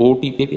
OTP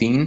3